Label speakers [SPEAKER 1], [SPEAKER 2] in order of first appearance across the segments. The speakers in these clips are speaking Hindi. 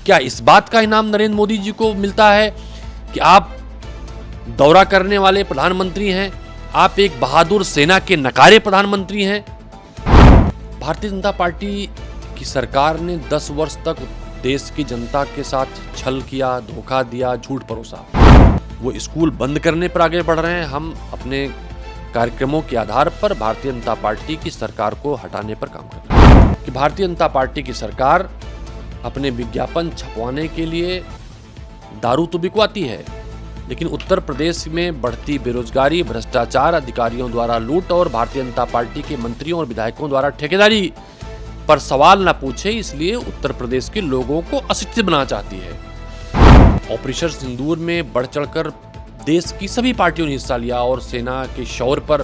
[SPEAKER 1] क्या इस बात का इनाम नरेंद्र मोदी जी को मिलता है कि आप दौरा करने वाले प्रधानमंत्री हैं, आप एक बहादुर सेना के नकारे प्रधानमंत्री हैं? भारतीय जनता पार्टी की सरकार ने 10 वर्ष तक देश की जनता के साथ छल किया, धोखा दिया, झूठ परोसा। वो स्कूल बंद करने पर आगे बढ़ रहे हैं। हम अपने कार्यक्रमों के आधार पर भारतीय जनता पार्टी की सरकार को हटाने पर काम कर रहे हैं कि भारतीय जनता पार्टी की सरकार अपने विज्ञापन छपवाने के लिए दारू तो बिकवाती है, लेकिन उत्तर प्रदेश में बढ़ती बेरोजगारी, भ्रष्टाचार, अधिकारियों द्वारा लूट और भारतीय जनता पार्टी के मंत्रियों और विधायकों द्वारा ठेकेदारी पर सवाल न पूछे, इसलिए उत्तर प्रदेश के लोगों को अशिक्षित बनाना चाहती है। ऑपरेशन सिंदूर में बढ़ चढ़कर देश की सभी पार्टियों ने हिस्सा लिया और सेना के शौर्य पर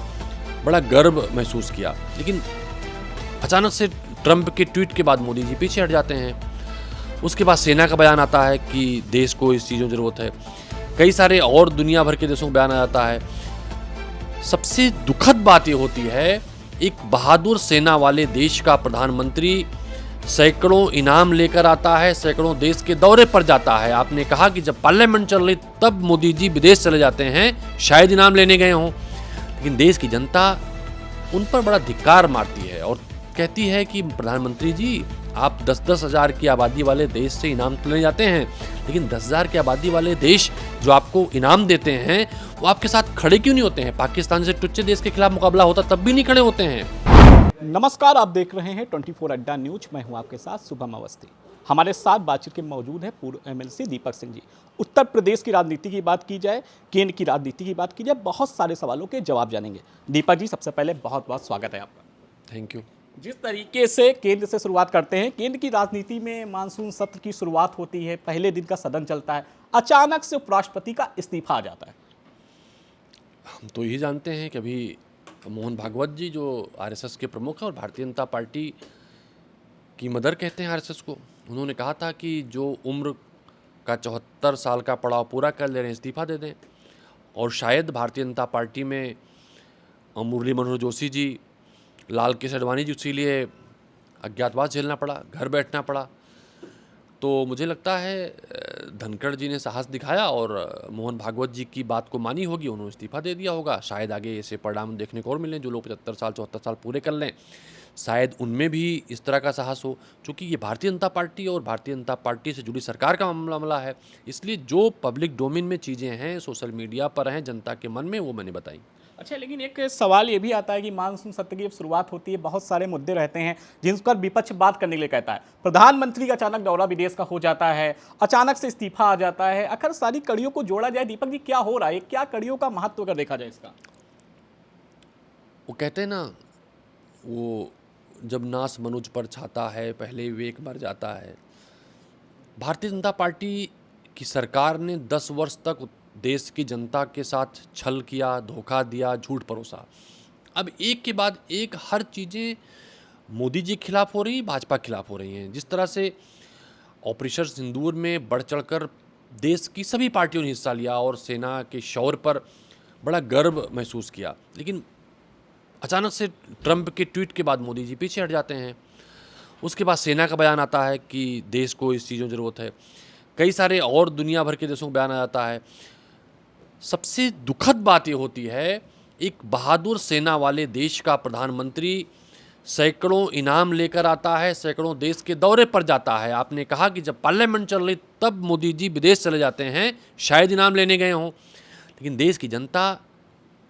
[SPEAKER 1] बड़ा गर्व महसूस किया, लेकिन अचानक से ट्रंप के ट्वीट के बाद मोदी जी पीछे हट जाते हैं। उसके बाद सेना का बयान आता है कि देश को इस चीज़ों की ज़रूरत है। कई सारे और दुनिया भर के देशों का बयान आ जाता है। सबसे दुखद बात ये होती है, एक बहादुर सेना वाले देश का प्रधानमंत्री सैकड़ों इनाम लेकर आता है, सैकड़ों देश के दौरे पर जाता है। आपने कहा कि जब पार्लियामेंट चल रही तब मोदी जी विदेश चले जाते हैं, शायद इनाम लेने गए हों, लेकिन देश की जनता उन पर बड़ा धिक्कार मारती है और कहती है कि प्रधानमंत्री जी, आप 10-10 हज़ार की आबादी वाले देश से इनाम तो लेने जाते हैं, लेकिन 10 हज़ार की आबादी वाले देश जो आपको इनाम देते हैं वो आपके साथ खड़े क्यों नहीं होते हैं? पाकिस्तान से टुच्चे देश के खिलाफ मुकाबला होता तब भी नहीं खड़े होते हैं।
[SPEAKER 2] नमस्कार, आप देख रहे हैं 24 अड्डा न्यूज। मैं हूं आपके साथ शुभम अवस्थी। हमारे साथ बातचीत के मौजूद है पूर्व एमएलसी दीपक सिंह जी। उत्तर प्रदेश की राजनीति की बात की जाए, केंद्र की राजनीति की बात की जाए, बहुत सारे सवालों के जवाब जानेंगे। दीपक जी, सबसे पहले बहुत बहुत स्वागत है आपका।
[SPEAKER 1] Thank you.
[SPEAKER 2] जिस तरीके से केंद्र से शुरुआत करते हैं, केंद्र की राजनीति में मानसून सत्र की शुरुआत होती है, पहले दिन का सदन चलता है, अचानक से उपराष्ट्रपति का इस्तीफा आ जाता है।
[SPEAKER 1] हम तो यही जानते हैं कि अभी मोहन भागवत जी जो आरएसएस के प्रमुख हैं और भारतीय जनता पार्टी की मदर कहते हैं आरएसएस को, उन्होंने कहा था कि जो उम्र का 74 साल का पड़ाव पूरा कर ले रहे हैं, इस्तीफा दे दें। और शायद भारतीय जनता पार्टी में मुरली मनोहर जोशी जी, लाल कृष्ण आडवाणी जी, इसीलिए अज्ञातवास झेलना पड़ा, घर बैठना पड़ा। तो मुझे लगता है धनखड़ जी ने साहस दिखाया और मोहन भागवत जी की बात को मानी होगी, उन्होंने इस्तीफा दे दिया होगा। शायद आगे ऐसे परिणाम देखने को और मिलें, जो लोग 75 साल 74 साल पूरे कर लें, शायद उनमें भी इस तरह का साहस हो। चूँकि ये भारतीय जनता पार्टी और भारतीय जनता पार्टी से जुड़ी सरकार का मामला है, इसलिए जो पब्लिक डोमेन में चीज़ें हैं, सोशल मीडिया पर हैं, जनता के मन में, वो मैंने बताई।
[SPEAKER 2] अच्छा, लेकिन एक सवाल ये भी आता है कि मानसून सत्र की शुरुआत होती है, बहुत सारे मुद्दे रहते हैं जिन पर विपक्ष बात करने के लिए कहता है। प्रधानमंत्री का अचानक दौरा विदेश का हो जाता है, अचानक से इस्तीफा आ जाता है। अगर सारी कड़ियों को जोड़ा जाए, दीपक जी, क्या हो रहा है? क्या कड़ियों का महत्व अगर देखा जाए इसका?
[SPEAKER 1] वो कहते हैं ना, वो जब नास मनुज पर छाता है, पहले विवेक मर जाता है। भारतीय जनता पार्टी की सरकार ने 10 वर्ष तक देश की जनता के साथ छल किया, धोखा दिया, झूठ परोसा। अब एक के बाद एक हर चीज़ें मोदी जी के खिलाफ हो रही, भाजपा के खिलाफ हो रही हैं। जिस तरह से ऑपरेशन सिंदूर में बढ़ चढ़कर देश की सभी पार्टियों ने हिस्सा लिया और सेना के शौर्य पर बड़ा गर्व महसूस किया, लेकिन अचानक से ट्रंप के ट्वीट के बाद मोदी जी पीछे हट जाते हैं। उसके बाद सेना का बयान आता है कि देश को इस चीज़ों की ज़रूरत है। कई सारे और दुनिया भर के देशों का बयान आ जाता है। सबसे दुखद बात ये होती है, एक बहादुर सेना वाले देश का प्रधानमंत्री सैकड़ों इनाम लेकर आता है, सैकड़ों देश के दौरे पर जाता है। आपने कहा कि जब पार्लियामेंट चल रही तब मोदी जी विदेश चले जाते हैं, शायद इनाम लेने गए हों, लेकिन देश की जनता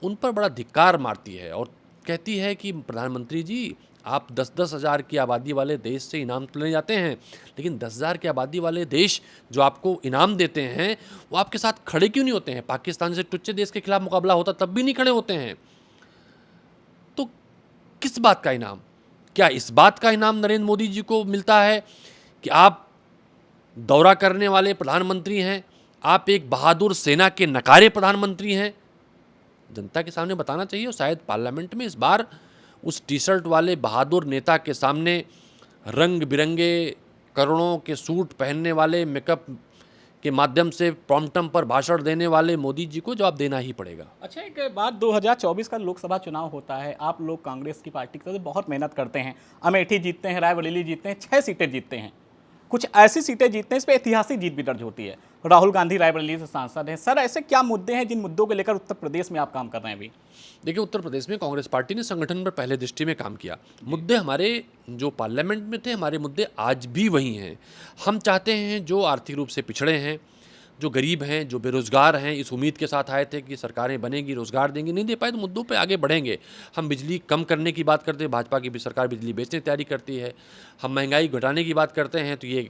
[SPEAKER 1] उन पर बड़ा धिक्कार मारती है और कहती है कि प्रधानमंत्री जी, आप 10-10 हज़ार की आबादी वाले देश से इनाम तो लेने जाते हैं, लेकिन 10 हज़ार की आबादी वाले देश जो आपको इनाम देते हैं वो आपके साथ खड़े क्यों नहीं होते हैं? पाकिस्तान से टुच्चे देश के खिलाफ मुकाबला होता तब भी नहीं खड़े होते हैं। तो किस बात का इनाम? क्या इस बात का इनाम नरेंद्र मोदी जी को मिलता है कि आप दौरा करने वाले प्रधानमंत्री हैं, आप एक बहादुर सेना के नकारे प्रधानमंत्री हैं? जनता के सामने बताना चाहिए। और शायद पार्लियामेंट में इस बार उस टी शर्ट वाले बहादुर नेता के सामने रंग बिरंगे करोड़ों के सूट पहनने वाले, मेकअप के माध्यम से प्रॉम्प्टम पर भाषण देने वाले मोदी जी को जवाब देना ही पड़ेगा।
[SPEAKER 2] अच्छा, एक बात, 2024 का लोकसभा चुनाव होता है, आप लोग कांग्रेस की पार्टी की तरफ से बहुत मेहनत करते हैं, अमेठी जीतते हैं, रायबरेली जीतते हैं, 6 सीटें जीतते हैं। कुछ ऐसी सीटें जीतने इस पे ऐतिहासिक जीत भी दर्ज होती है। राहुल गांधी रायबरेली से सांसद हैं। सर, ऐसे क्या मुद्दे हैं जिन मुद्दों को लेकर उत्तर प्रदेश में आप काम कर रहे हैं अभी?
[SPEAKER 1] देखिए, उत्तर प्रदेश में कांग्रेस पार्टी ने संगठन पर पहले दृष्टि में काम किया। मुद्दे हमारे जो पार्लियामेंट में थे, हमारे मुद्दे आज भी वही हैं। हम चाहते हैं जो आर्थिक रूप से पिछड़े हैं, जो गरीब हैं, जो बेरोज़गार हैं, इस उम्मीद के साथ आए थे कि सरकारें बनेगी, रोज़गार देंगी, नहीं दे पाए तो मुद्दों पे आगे बढ़ेंगे। हम बिजली कम करने की बात करते हैं, भाजपा की भी सरकार बिजली बेचने की तैयारी करती है। हम महंगाई घटाने की बात करते हैं तो ये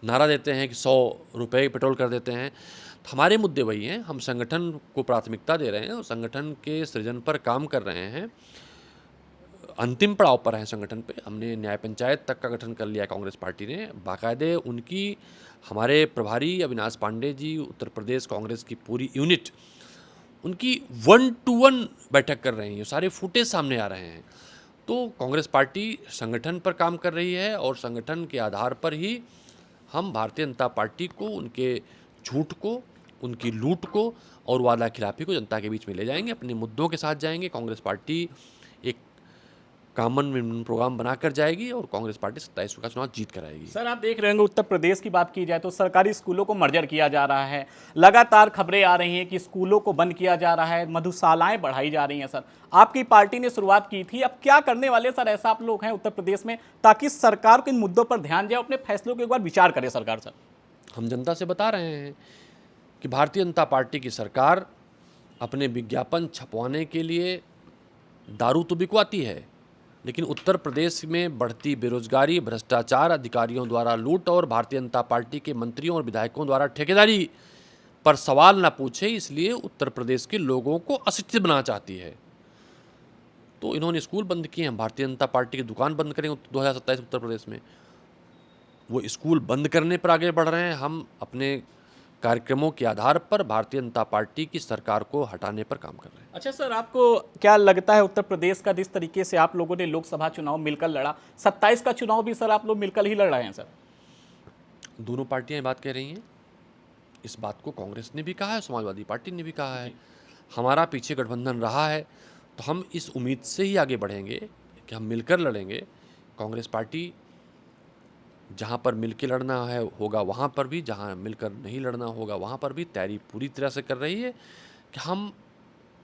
[SPEAKER 1] नारा देते हैं कि 100 रुपये पेट्रोल कर देते हैं। तो हमारे मुद्दे वही हैं। हम संगठन को प्राथमिकता दे रहे हैं और संगठन के सृजन पर काम कर रहे हैं। अंतिम पड़ाव पर है संगठन पे। हमने न्याय पंचायत तक का गठन कर लिया कांग्रेस पार्टी ने। बाकायदे उनकी हमारे प्रभारी अविनाश पांडे जी, उत्तर प्रदेश कांग्रेस की पूरी यूनिट उनकी 1-to-1 बैठक कर रही है। सारे फुटेज सामने आ रहे हैं। तो कांग्रेस पार्टी संगठन पर काम कर रही है और संगठन के आधार पर ही हम भारतीय जनता पार्टी को, उनके झूठ को, उनकी लूट को और वादा खिलाफी को जनता के बीच में ले जाएंगे, अपने मुद्दों के साथ जाएंगे। कांग्रेस पार्टी एक कॉमन प्रोग्राम बनाकर जाएगी और कांग्रेस पार्टी 27 का चुनाव जीत कर आएगी।
[SPEAKER 2] सर, आप देख रहे होंगे उत्तर प्रदेश की बात की जाए तो सरकारी स्कूलों को मर्जर किया जा रहा है। लगातार खबरें आ रही हैं कि स्कूलों को बंद किया जा रहा है, मधुशालाएं बढ़ाई जा रही हैं। सर, आपकी पार्टी ने शुरुआत की थी, अब क्या करने वाले सर ऐसा आप लोग हैं उत्तर प्रदेश में, ताकि सरकार को इन मुद्दों पर ध्यान जाए, अपने फैसलों को एक बार विचार करे सरकार? सर,
[SPEAKER 1] हम जनता से बता रहे हैं कि भारतीय जनता पार्टी की सरकार अपने विज्ञापन छपवाने के लिए दारू तो बिकवाती है, लेकिन उत्तर प्रदेश में बढ़ती बेरोजगारी, भ्रष्टाचार, अधिकारियों द्वारा लूट और भारतीय जनता पार्टी के मंत्रियों और विधायकों द्वारा ठेकेदारी पर सवाल न पूछे, इसलिए उत्तर प्रदेश के लोगों को अशिक्षित बनाना चाहती है। तो इन्होंने स्कूल बंद किए हैं। भारतीय जनता पार्टी की दुकान बंद करेंगे 2027 उत्तर प्रदेश में। वो स्कूल बंद करने पर आगे बढ़ रहे हैं। हम अपने कार्यक्रमों के आधार पर भारतीय जनता पार्टी की सरकार को हटाने पर काम कर रहे हैं।
[SPEAKER 2] अच्छा सर, आपको क्या लगता है उत्तर प्रदेश का जिस तरीके से आप लोगों ने लोकसभा चुनाव मिलकर लड़ा, 27 का चुनाव भी सर आप लोग मिलकर ही लड़ रहे हैं? सर,
[SPEAKER 1] दोनों पार्टियां ये बात कह रही हैं। इस बात को कांग्रेस ने भी कहा है, समाजवादी पार्टी ने भी कहा है। हमारा पीछे गठबंधन रहा है, तो हम इस उम्मीद से ही आगे बढ़ेंगे कि हम मिलकर लड़ेंगे। कांग्रेस पार्टी जहाँ पर मिलकर लड़ना है होगा वहाँ पर भी, जहाँ मिलकर नहीं लड़ना होगा वहाँ पर भी तैयारी पूरी तरह से कर रही है कि हम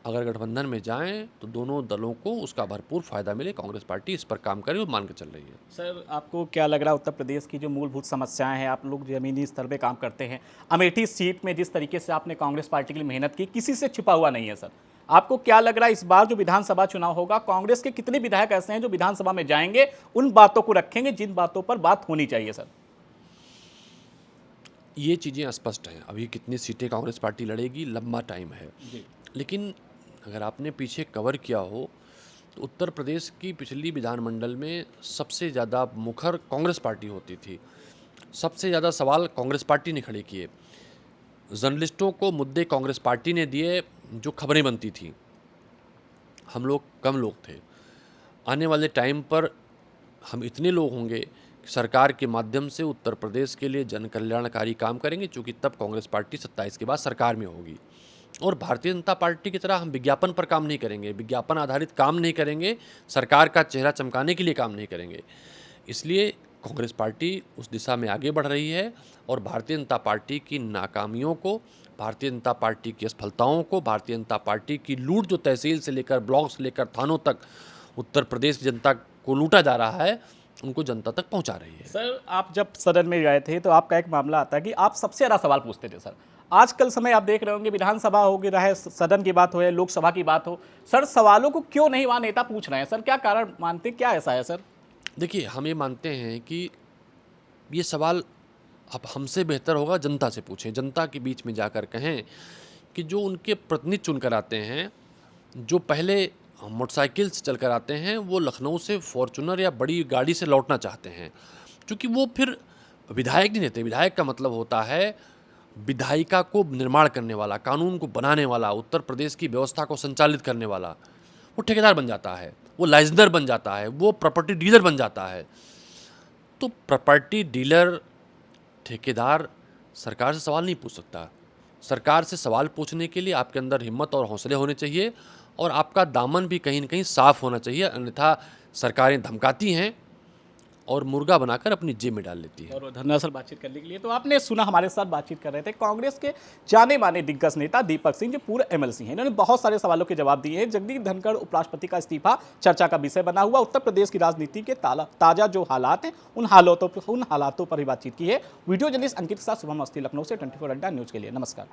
[SPEAKER 1] अगर गठबंधन में जाएं तो दोनों दलों को उसका भरपूर फ़ायदा मिले। कांग्रेस पार्टी इस पर काम करे और मान के चल रही है।
[SPEAKER 2] सर, आपको क्या लग रहा है उत्तर प्रदेश की जो मूलभूत समस्याएं हैं, आप लोग ज़मीनी स्तर पे काम करते हैं, अमेठी सीट में जिस तरीके से आपने कांग्रेस पार्टी के लिए मेहनत की, किसी से छिपा हुआ नहीं है। सर, आपको क्या लग रहा है इस बार जो विधानसभा चुनाव होगा, कांग्रेस के कितने विधायक ऐसे हैं जो विधानसभा में जाएंगे, उन बातों को रखेंगे जिन बातों पर बात होनी चाहिए? सर,
[SPEAKER 1] ये चीज़ें स्पष्ट हैं। अभी कितनी सीटें कांग्रेस पार्टी लड़ेगी, लंबा टाइम है। लेकिन अगर आपने पीछे कवर किया हो तो उत्तर प्रदेश की पिछली विधानमंडल में सबसे ज़्यादा मुखर कांग्रेस पार्टी होती थी। सबसे ज़्यादा सवाल कांग्रेस पार्टी ने खड़े किए। जर्नलिस्टों को मुद्दे कांग्रेस पार्टी ने दिए जो खबरें बनती थी। हम लोग कम लोग थे। आने वाले टाइम पर हम इतने लोग होंगे कि सरकार के माध्यम से उत्तर प्रदेश के लिए जन कल्याणकारी काम करेंगे, चूँकि तब कांग्रेस पार्टी 27 के बाद सरकार में होगी। और भारतीय जनता पार्टी की तरह हम विज्ञापन पर काम नहीं करेंगे, विज्ञापन आधारित काम नहीं करेंगे, सरकार का चेहरा चमकाने के लिए काम नहीं करेंगे। इसलिए कांग्रेस पार्टी उस दिशा में आगे बढ़ रही है और भारतीय जनता पार्टी की नाकामियों को, भारतीय जनता पार्टी की असफलताओं को, भारतीय जनता पार्टी की लूट जो तहसील से लेकर ब्लॉक से लेकर थानों तक उत्तर प्रदेश की जनता को लूटा जा रहा है, उनको जनता तक पहुंचा रही है।
[SPEAKER 2] सर, आप जब सदन में गए थे तो आपका एक मामला आता है कि आप सबसे ज़्यादा सवाल पूछते थे। सर, आजकल समय आप देख रहे होंगे, विधानसभा हो गई रहे, सदन की बात हो या लोकसभा की बात हो, सर सवालों को क्यों नहीं वहाँ नेता पूछ रहे हैं? सर, क्या कारण मानते हैं, क्या ऐसा है? सर,
[SPEAKER 1] देखिए, हम ये मानते हैं कि ये सवाल अब हमसे बेहतर होगा जनता से पूछें, जनता के बीच में जाकर कहें कि जो उनके प्रतिनिधि चुन कर आते हैं, जो पहले मोटरसाइकिल से चल कर आते हैं, वो लखनऊ से फॉर्चूनर या बड़ी गाड़ी से लौटना चाहते हैं, क्योंकि वो फिर विधायक नहीं रहते। विधायक का मतलब होता है विधायिका को निर्माण करने वाला, कानून को बनाने वाला, उत्तर प्रदेश की व्यवस्था को संचालित करने वाला। वो ठेकेदार बन जाता है, वो लाइजनर बन जाता है, वो प्रॉपर्टी डीलर बन जाता है। तो प्रॉपर्टी डीलर, ठेकेदार सरकार से सवाल नहीं पूछ सकता। सरकार से सवाल पूछने के लिए आपके अंदर हिम्मत और हौसले होने चाहिए और आपका दामन भी कहीं न कहीं साफ होना चाहिए। अन्यथा सरकारें धमकाती हैं और मुर्गा बनाकर अपनी जेब में डाल लेती है।
[SPEAKER 2] और धन्यवाद सर बातचीत करने के लिए। तो आपने सुना, हमारे साथ बातचीत कर रहे थे कांग्रेस के जाने माने दिग्गज नेता दीपक सिंह, जो पूर्व एमएलसी हैं। इन्होंने बहुत सारे सवालों के जवाब दिए हैं। जगदीप धनखड़ उपराष्ट्रपति का इस्तीफा चर्चा का विषय बना हुआ, उत्तर प्रदेश की राजनीति के ताजा जो हालात हैं उन हालातों पर ही बातचीत की है। वीडियो जर्नलिस्ट अंकित के साथ शुभम अवस्थी, लखनऊ से 24 अड्डा न्यूज के लिए। नमस्कार।